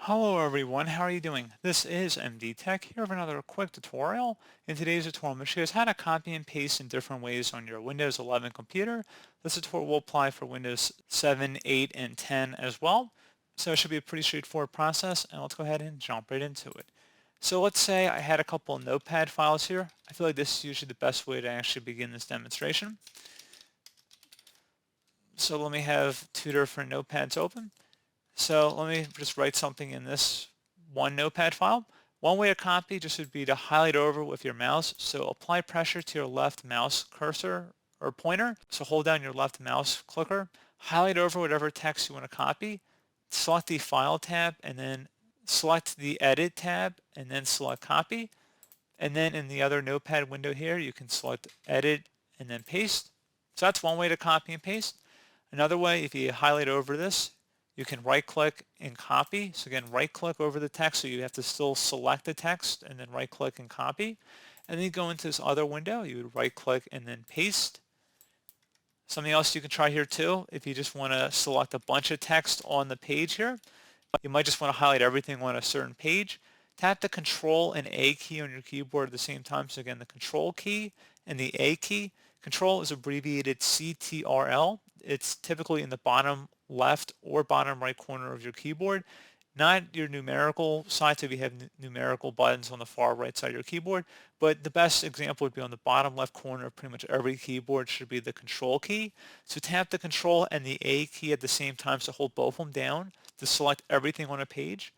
Hello everyone, how are you doing? This is MD Tech here with another quick tutorial. In today's tutorial, I'm going to show you how to copy and paste in different ways on your Windows 11 computer. This tutorial will apply for Windows 7, 8, and 10 as well. So it should be a pretty straightforward process, and let's go ahead and jump right into it. So let's say I had a couple of notepad files here. I feel like this is usually the best way to actually begin this demonstration. So let me have two different notepads open. So let me just write something in this one notepad file. One way to copy just would be to highlight over with your mouse. So apply pressure to your left mouse cursor or pointer. So hold down your left mouse clicker, highlight over whatever text you want to copy, select the File tab, and then select the Edit tab, and then select Copy. And then in the other notepad window here, you can select Edit and then Paste. So that's one way to copy and paste. Another way, if you highlight over this, you can right click and copy. So again, right click over the text, so you have to still select the text and then right click and copy. And then you go into this other window, you would right click and then paste. Something else you can try here too, if you just want to select a bunch of text on the page here, you might just want to highlight everything on a certain page. Tap the Control and A key on your keyboard at the same time. So again, the Control key and the A key. Control is abbreviated CTRL. It's typically in the bottom left or bottom right corner of your keyboard, not your numerical side, so if you have numerical buttons on the far right side of your keyboard, but the best example would be on the bottom left corner of pretty much every keyboard should be the Control key. So tap the Control and the A key at the same time, so hold both of them down to select everything on a page.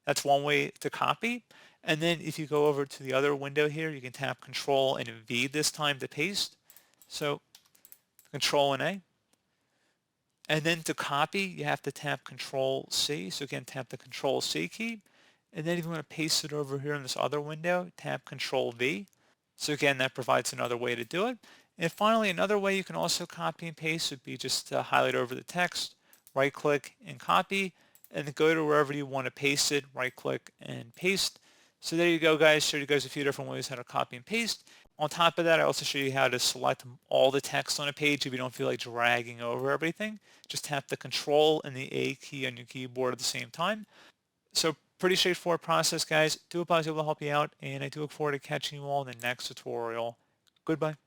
That's one way to copy. And then if you go over to the other window here, you can tap Control and V this time to paste. So Control and A. And then to copy, you have to tap Control C. So again, tap the Control C key. And then if you want to paste it over here in this other window, tap Control V. So again, that provides another way to do it. And finally, another way you can also copy and paste would be just to highlight over the text, right click and copy, and then go to wherever you want to paste it, right click and paste. So there you go, guys. Showed you guys a few different ways how to copy and paste. On top of that, I also show you how to select all the text on a page if you don't feel like dragging over everything. Just tap the Control and the A key on your keyboard at the same time. So pretty straightforward process, guys. Do hope I was able to help you out, and I do look forward to catching you all in the next tutorial. Goodbye.